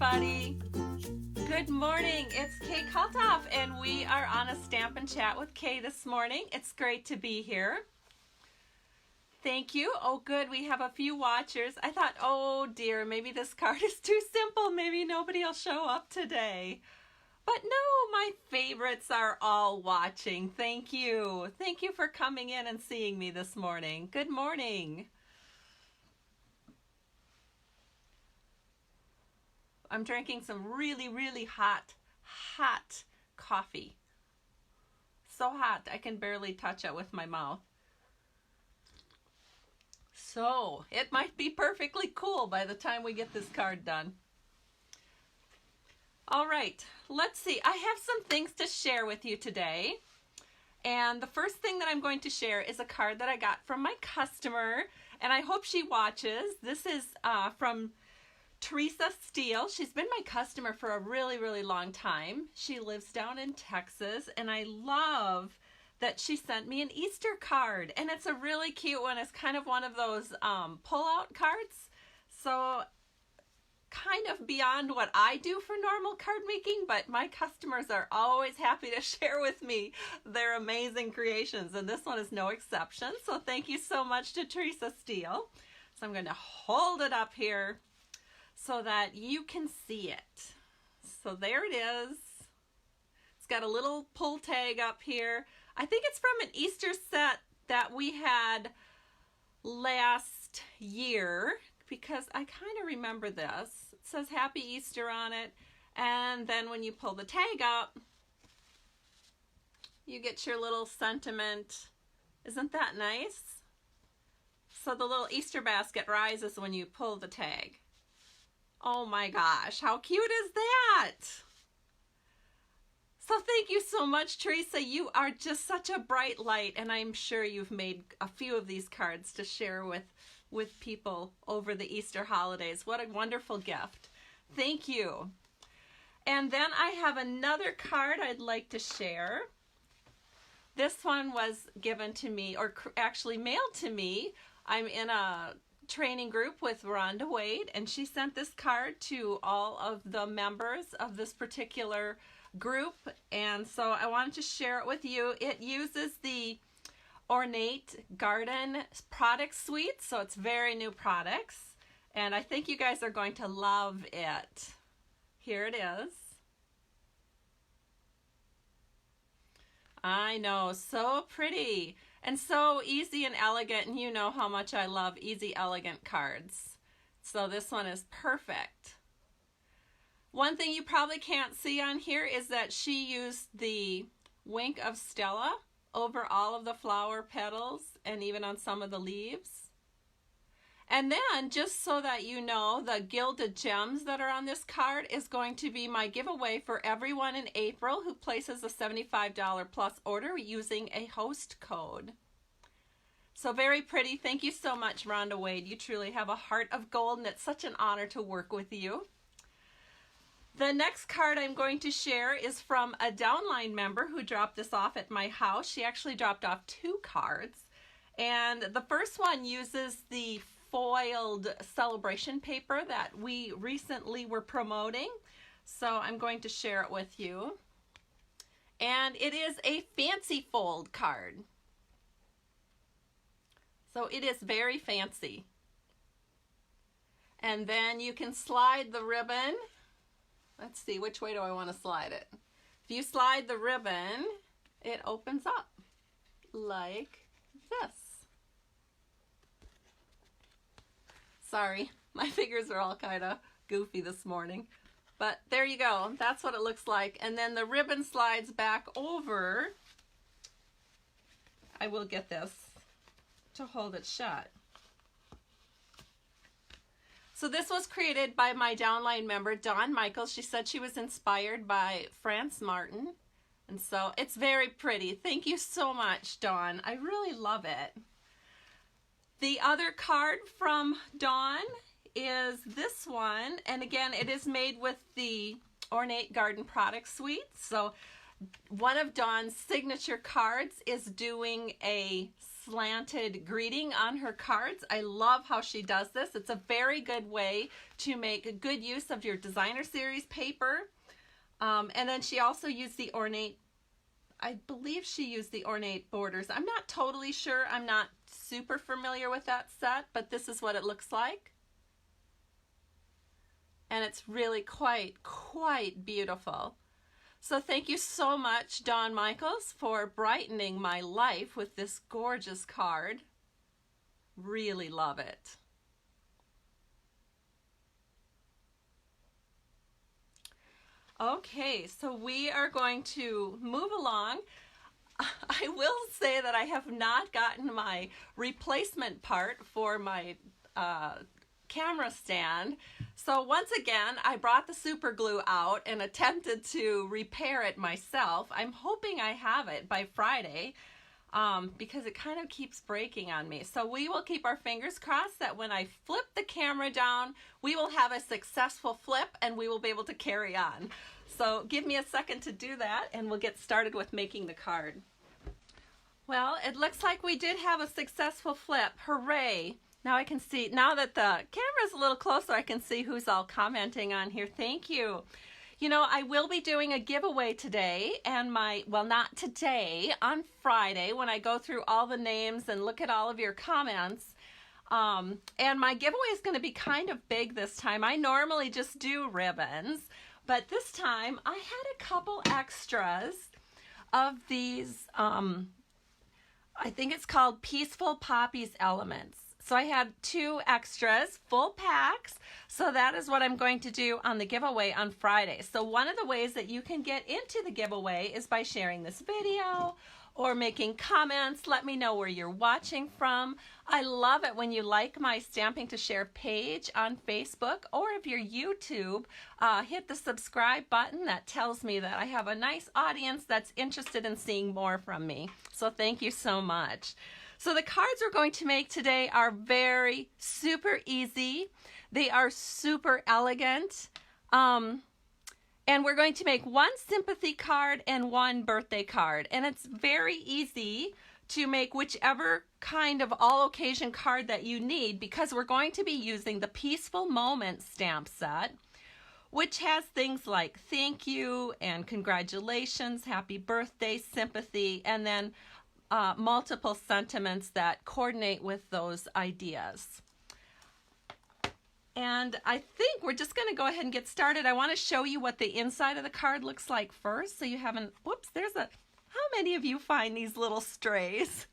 everybody. Good morning. It's Kay Kaltoff, and we are on a Stampin' Chat with Kay this morning. It's great to be here. Thank you. Oh, good. We have a few watchers. I thought, oh dear, maybe this card is too simple. Maybe nobody will show up today. But no, my favorites are all watching. Thank you. Thank you for coming in and seeing me this morning. Good morning. I'm drinking some really hot coffee. So hot I can barely touch it with my mouth. So it might be perfectly cool by the time we get this card done. All right, let's see. I have some things to share with you today. And the first thing that I'm going to share is a card that I got from my customer, and I hope she watches. This is from Teresa Steele. She's been my customer for a really long time. She lives down in Texas, and I love that she sent me an Easter card, and it's a really cute one. It's kind of one of those pull-out cards, so kind of beyond what I do for normal card making, but my customers are always happy to share with me their amazing creations, and this one is no exception. So thank you so much to Teresa Steele. So I'm going to hold it up here so that you can see it. So there it is. It's got a little pull tag up here. I think it's from an Easter set that we had last year, because I kind of remember this. It says Happy Easter on it, and then when you pull the tag up, you get your little sentiment. Isn't that nice? So the little Easter basket rises when you pull the tag. Oh my gosh, how cute is that? So thank you so much, Teresa. You are just such a bright light, and I'm sure you've made a few of these cards to share with people over the Easter holidays. What a wonderful gift. Thank you. And then I have another card I'd like to share. This one was given to me, or actually mailed to me. I'm in a training group with Rhonda Wade, and she sent this card to all of the members of this particular group, and so I wanted to share it with you. It uses the Ornate Garden product suite, so it's very new products, and I think you guys are going to love it. Here it is. I know, so pretty and so easy and elegant, and you know how much I love easy, elegant cards. So this one is perfect. One thing you probably can't see on here is that she used the Wink of Stella over all of the flower petals and even on some of the leaves. And then, just so that you know, the gilded gems that are on this card is going to be my giveaway for everyone in April who places a $75 plus order using a host code. So very pretty. Thank you so much, Rhonda Wade. You truly have a heart of gold, and it's such an honor to work with you. The next card I'm going to share is from a downline member who dropped this off at my house. She actually dropped off 2 cards. And the first one uses the foiled celebration paper that we recently were promoting. So I'm going to share it with you. And it is a fancy fold card. So it is very fancy. And then you can slide the ribbon. Let's see, which way do I want to slide it? If you slide the ribbon, it opens up like this. Sorry, my fingers are all kind of goofy this morning. But there you go. That's what it looks like. And then the ribbon slides back over. I will get this to hold it shut. So this was created by my downline member, Dawn Michaels. She said she was inspired by France Martin. And so it's very pretty. Thank you so much, Dawn. I really love it. The other card from Dawn is this one. And again, it is made with the Ornate Garden product suite. So one of Dawn's signature cards is doing a slanted greeting on her cards. I love how she does this. It's a very good way to make a good use of your designer series paper. And then she also used the ornate, I believe she used the ornate borders. I'm not totally sure. I'm not super familiar with that set, but this is what it looks like. And it's really quite beautiful. So thank you so much, Dawn Michaels, for brightening my life with this gorgeous card. Really love it. Okay, so we are going to move along. I will say that I have not gotten my replacement part for my camera stand. So once again, I brought the super glue out and attempted to repair it myself. I'm hoping I have it by Friday because it kind of keeps breaking on me. So we will keep our fingers crossed that when I flip the camera down, we will have a successful flip and we will be able to carry on. So give me a second to do that and we'll get started with making the card. Well, it looks like we did have a successful flip. Hooray! Now I can see, now that the camera's a little closer, I can see who's all commenting on here. Thank you. You know, I will be doing a giveaway today and well, not today, on Friday when I go through all the names and look at all of your comments. And my giveaway is going to be kind of big this time. I normally just do ribbons, but this time I had a couple extras of these, I think it's called Peaceful Poppies Elements. So I had 2 extras, full packs. So that is what I'm going to do on the giveaway on Friday. So one of the ways that you can get into the giveaway is by sharing this video or making comments. Let me know where you're watching from. I love it when you like my Stamping to Share page on Facebook, or if you're YouTube, hit the subscribe button. That tells me that I have a nice audience that's interested in seeing more from me. So thank you so much. So the cards we're going to make today are very super easy. They are super elegant. And we're going to make 1 sympathy card and 1 birthday card. And it's very easy to make whichever kind of all occasion card that you need, because we're going to be using the Peaceful Moments stamp set, which has things like thank you and congratulations, happy birthday, sympathy, and then multiple sentiments that coordinate with those ideas. And I think we're just going to go ahead and get started. I want to show you what the inside of the card looks like first, so you haven't, whoops, how many of you find these little strays?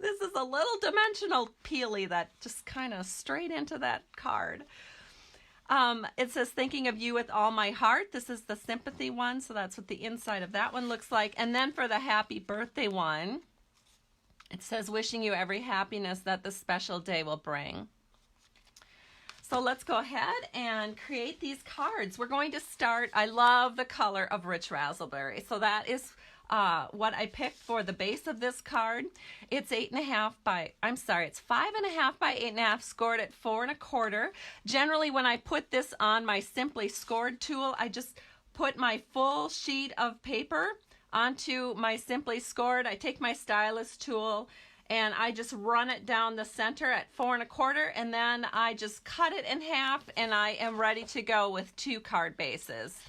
This is a little dimensional peely that just kind of straight into that card. It says, thinking of you with all my heart. This is the sympathy one, so that's what the inside of that one looks like. And then for the happy birthday one, it says, wishing you every happiness that this special day will bring. So let's go ahead and create these cards. We're going to start, I love the color of Rich Razzleberry. So that is what I picked for the base of this card. It's 5.5 by 8.5, scored at 4 1/4. Generally, when I put this on my Simply Scored tool, I just put my full sheet of paper onto my Simply Scored. I take my stylus tool and I just run it down the center at 4 1/4, and then I just cut it in half, and I am ready to go with 2 card bases.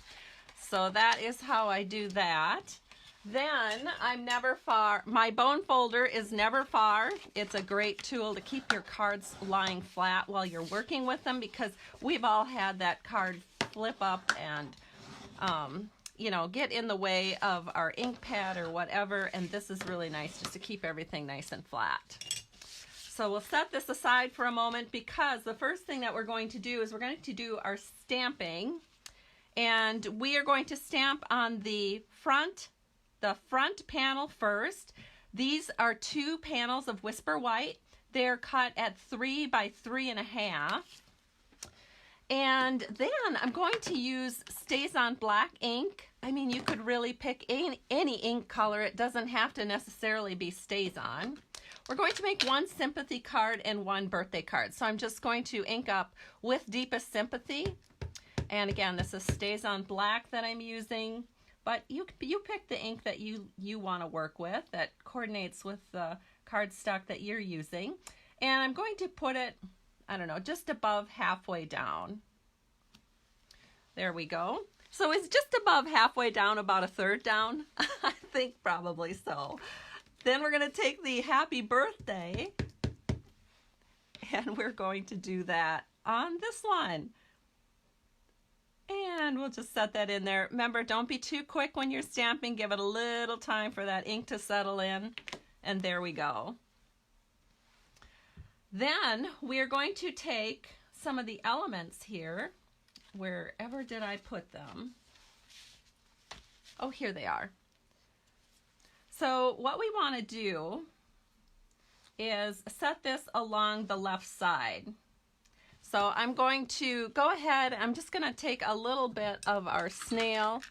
So that is how I do that. Then I'm never far. My bone folder is never far. It's a great tool to keep your cards lying flat while you're working with them, because we've all had that card flip up and you know, get in the way of our ink pad or whatever, and this is really nice just to keep everything nice and flat. So we'll set this aside for a moment, because the first thing that we're going to do is we're going to do our stamping, and we are going to stamp on the front panel first. These are 2 panels of Whisper White. They're cut at 3 by 3.5. And then I'm going to use StazOn black ink. I mean, you could really pick any ink color. It doesn't have to necessarily be StazOn. We're going to make 1 sympathy card and 1 birthday card. So I'm just going to ink up with Deepest Sympathy. And again, this is StazOn black that I'm using. but you pick the ink that you want to work with that coordinates with the cardstock that you're using. And I'm going to put it, I don't know, just above halfway down. There we go. So it's just above halfway down, about a third down. I think probably so. Then we're going to take the happy birthday and we're going to do that on this one. And we'll just set that in there. Remember, don't be too quick when you're stamping. Give it a little time for that ink to settle in. And there we go. Then we're going to take some of the elements here. Wherever did I put them? Oh, here they are. So what we want to do is set this along the left side. So I'm going to go ahead, I'm just going to take a little bit of our snail.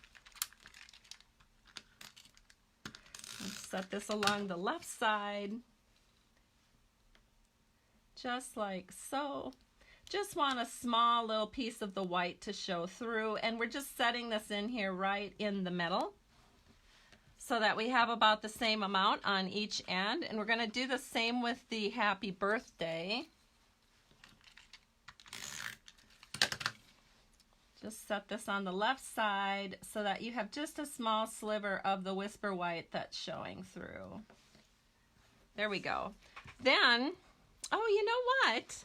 Set this along the left side. Just like so. Just want a small little piece of the white to show through, and we're just setting this in here right in the middle so that we have about the same amount on each end. And we're going to do the same with the happy birthday. Just set this on the left side so that you have just a small sliver of the whisper white that's showing through. There we go. Then, oh, you know what?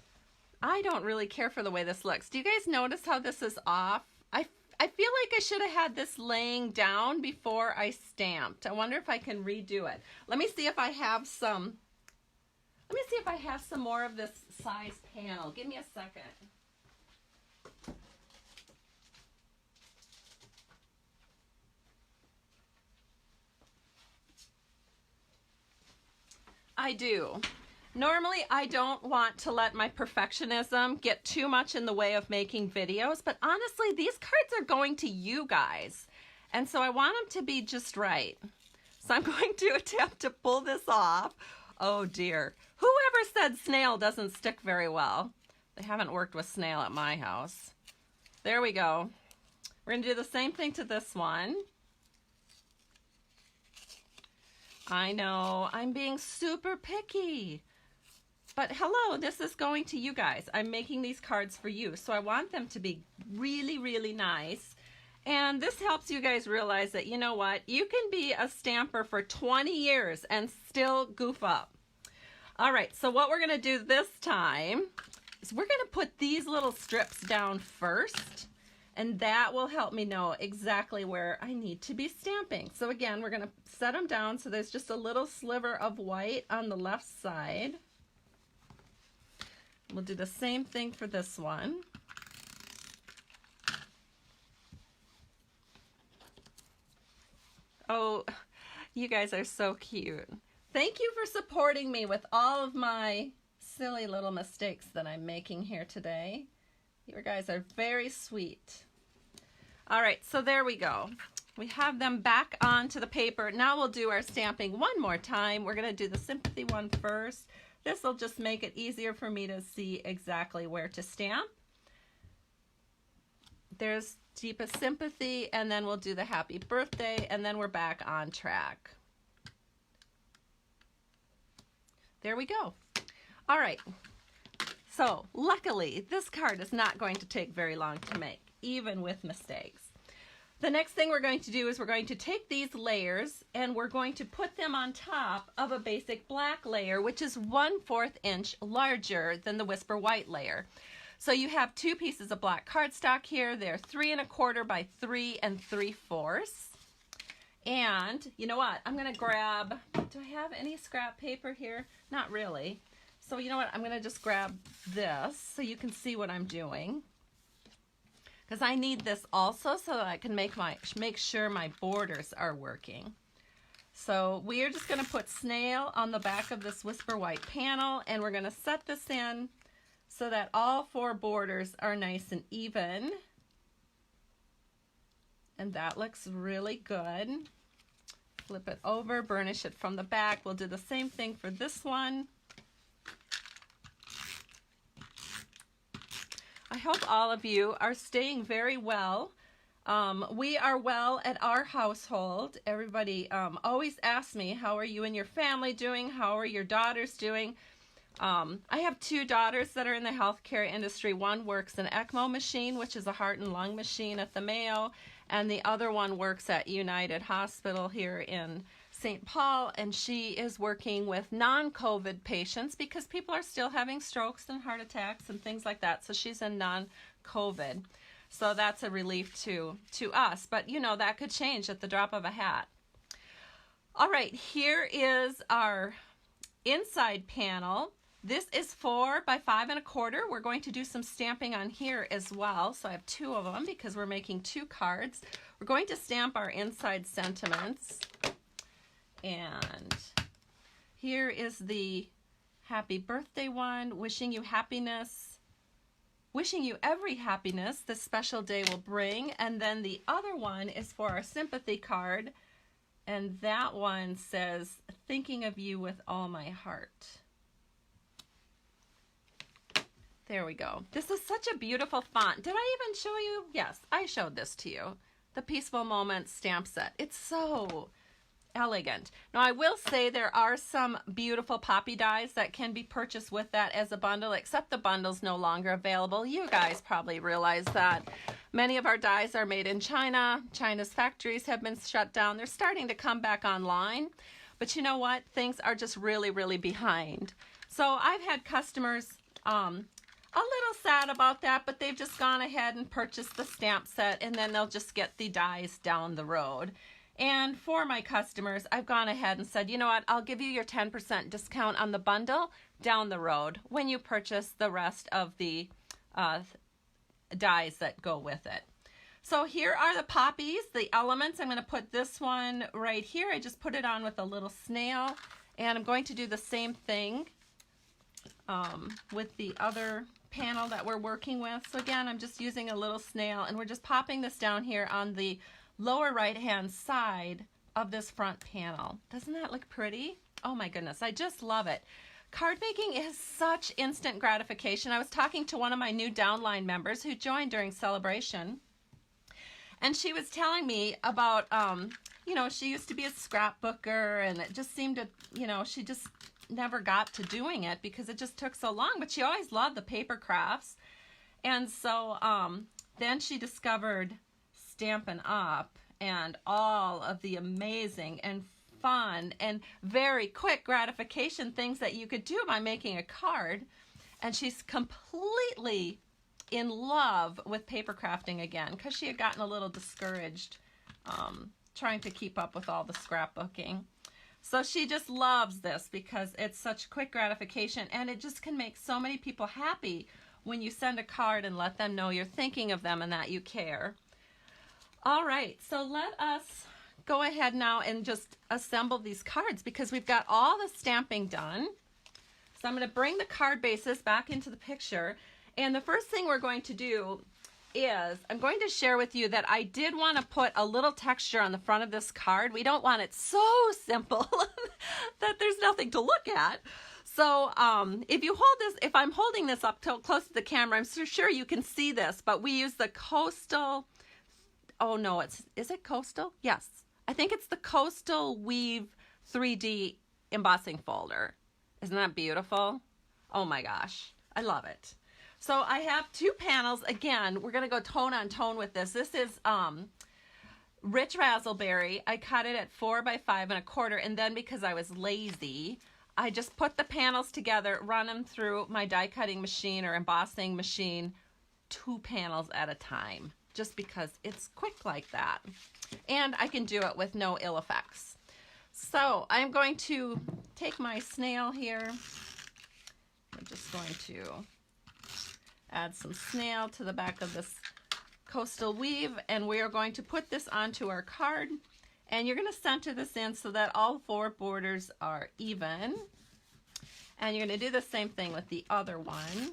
I don't really care for the way this looks. Do you guys notice how this is off? I feel like I should have had this laying down before I stamped. I wonder if I can redo it. Let me see if I have some. Let me see if I have some more of this size panel. Give me a second. I do. Normally, I don't want to let my perfectionism get too much in the way of making videos, but honestly, these cards are going to you guys, and so I want them to be just right. So I'm going to attempt to pull this off. Oh dear. Whoever said snail doesn't stick very well? They haven't worked with snail at my house. There we go. We're going to do the same thing to this one. I know, I'm being super picky. But hello, this is going to you guys. I'm making these cards for you, so I want them to be really, really nice. And this helps you guys realize that, you know what, you can be a stamper for 20 years and still goof up. All right, so what we're going to do this time is we're going to put these little strips down first, and that will help me know exactly where I need to be stamping. So again, we're going to set them down so there's just a little sliver of white on the left side. We'll do the same thing for this one. Oh, you guys are so cute. Thank you for supporting me with all of my silly little mistakes that I'm making here today. You guys are very sweet. All right, so there we go. We have them back onto the paper. Now we'll do our stamping one more time. We're going to do the Sympathy one first. This will just make it easier for me to see exactly where to stamp. There's Deepest Sympathy, and then we'll do the Happy Birthday, and then we're back on track. There we go. All right. So luckily, this card is not going to take very long to make, even with mistakes. The next thing we're going to do is we're going to take these layers and we're going to put them on top of a basic black layer, which is 1/4 inch larger than the Whisper White layer. So you have two pieces of black cardstock here. They're 3 1/4 by 3 3/4. And you know what? I'm going to grab, do I have any scrap paper here? Not really. So you know what? I'm going to just grab this so you can see what I'm doing. Because I need this also so that I can make sure my borders are working. So we are just going to put snail on the back of this Whisper White panel, and we're going to set this in so that all 4 borders are nice and even. And that looks really good. Flip it over, burnish it from the back. We'll do the same thing for this one. I hope all of you are staying very well We are well at our household. Everybody always asks me, how are you and your family doing? How are your daughters doing? I have two daughters that are in the healthcare industry. One works an ECMO machine, which is a heart and lung machine at the Mayo, and the other one works at United Hospital here in St. Paul, and she is working with non-COVID patients because people are still having strokes and heart attacks and things like that. So she's in non-COVID. So that's a relief to us. But, you know, that could change at the drop of a hat. All right, here is our inside panel. This is 4 by 5 1/4. We're going to do some stamping on here as well. So I have 2 of them because we're making 2 cards. We're going to stamp our inside sentiments. And here is the happy birthday one, wishing you happiness, wishing you every happiness this special day will bring. And then the other one is for our sympathy card. And that one says, thinking of you with all my heart. There we go. This is such a beautiful font. Did I even show you? Yes, I showed this to you. The Peaceful Moments stamp set. It's so elegant. Now I will say there are some beautiful poppy dies that can be purchased with that as a bundle, except the bundle's no longer available. You guys probably realize that. Many of our dies are made in China. China's factories have been shut down. They're starting to come back online. But you know what? Things are just really, really behind. So I've had customers a little sad about that, but they've just gone ahead and purchased the stamp set, and then they'll just get the dies down the road. And for my customers, I've gone ahead and said, you know what, I'll give you your 10% discount on the bundle down the road when you purchase the rest of the dies that go with it. So here are the poppies, the elements. I'm going to put this one right here. I just put it on with a little snail, and I'm going to do the same thing with the other panel that we're working with. So again, I'm just using a little snail, and we're just popping this down here on the lower right hand side of this front panel. Doesn't that look pretty? Oh my goodness, I just love it. Card making is such instant gratification. I was talking to one of my new downline members who joined during celebration, and she was telling me about, you know, she used to be a scrapbooker, and it just seemed to, you know, she just never got to doing it because it just took so long, but she always loved the paper crafts. And so then she discovered Stampin' Up and all of the amazing and fun and very quick gratification things that you could do by making a card. And she's completely in love with paper crafting again because she had gotten a little discouraged trying to keep up with all the scrapbooking. So she just loves this because it's such quick gratification, and it just can make so many people happy when you send a card and let them know you're thinking of them and that you care. All right, so let us go ahead now and just assemble these cards because we've got all the stamping done. So I'm going to bring the card bases back into the picture, and the first thing we're going to do is I'm going to share with you that I did want to put a little texture on the front of this card. We don't want it so simple that there's nothing to look at. So if you hold this, if I'm holding this up close to the camera, I'm sure you can see this, but we use the Coastal, oh no, is it Coastal? Yes. I think it's the Coastal Weave 3D embossing folder. Isn't that beautiful? Oh my gosh, I love it. So I have 2 panels. Again, we're going to go tone on tone with this. This is Rich Razzleberry. I cut it at 4 by 5 1/4, and then because I was lazy, I just put the panels together, run them through my die cutting machine or embossing machine 2 panels at a time, just because it's quick like that. And I can do it with no ill effects. So I'm going to take my snail here. I'm just going to add some snail to the back of this Coastal Weave, and we are going to put this onto our card, and you're going to center this in so that all 4 borders are even, and you're going to do the same thing with the other one.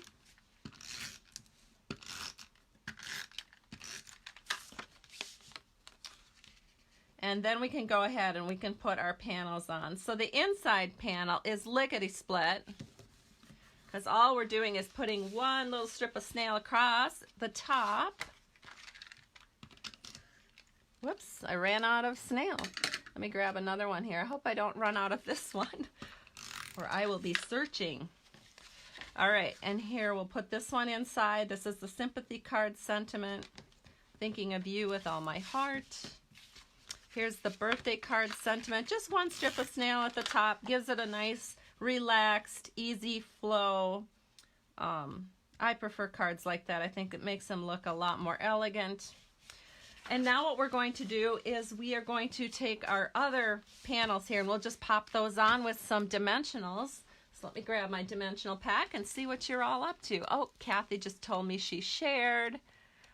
And then we can go ahead and we can put our panels on. So the inside panel is lickety-split, because all we're doing is putting one little strip of snail across the top. Whoops, I ran out of snail. Let me grab another one here. I hope I don't run out of this one, or I will be searching. All right, and here we'll put this one inside. This is the Sympathy card sentiment. Thinking of you with all my heart. Here's the birthday card sentiment. Just one strip of snail at the top. Gives it a nice, relaxed, easy flow. I prefer cards like that. I think it makes them look a lot more elegant. And now what we're going to do is we are going to take our other panels here and we'll just pop those on with some dimensionals. So let me grab my dimensional pack and see what you're all up to. Oh, Kathy just told me she shared.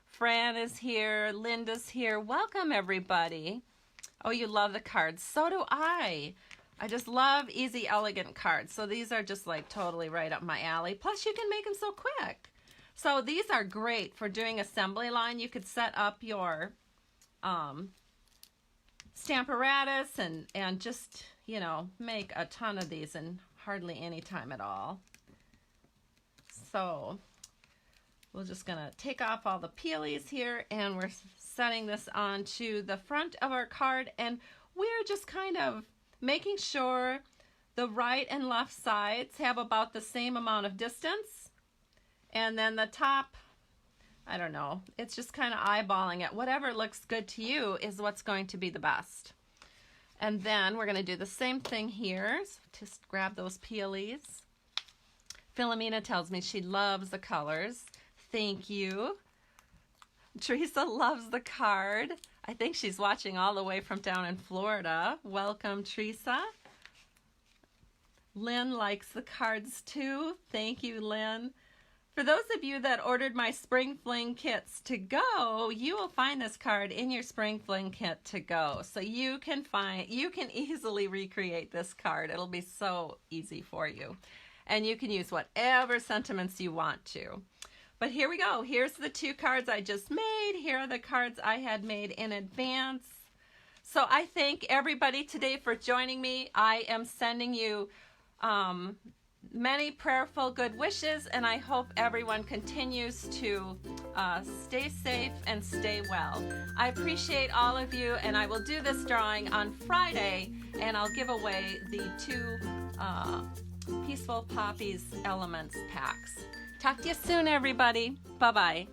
Fran is here. Linda's here. Welcome, everybody. Oh, you love the cards. So do I. I just love easy, elegant cards. So these are just like totally right up my alley. Plus, you can make them so quick. So these are great for doing assembly line. You could set up your Stamparatus and just, you know, make a ton of these in hardly any time at all. So we're just gonna take off all the peelies here and we're setting this onto the front of our card, and we're just kind of making sure the right and left sides have about the same amount of distance. And then the top, I don't know, it's just kind of eyeballing it. Whatever looks good to you is what's going to be the best. And then we're going to do the same thing here. So just grab those peelies. Philomena tells me she loves the colors. Thank you. Teresa loves the card. I think she's watching all the way from down in Florida. Welcome, Teresa. Lynn likes the cards too. Thank you, Lynn. For those of you that ordered my Spring Fling kits to go, you will find this card in your Spring Fling kit to go. So you can easily recreate this card. It'll be so easy for you. And you can use whatever sentiments you want to. But here we go. Here's the two cards I just made. Here are the cards I had made in advance. So I thank everybody today for joining me. I am sending you many prayerful good wishes, and I hope everyone continues to stay safe and stay well. I appreciate all of you, and I will do this drawing on Friday, and I'll give away the two Peaceful Poppies Elements packs. Talk to you soon, everybody. Bye-bye.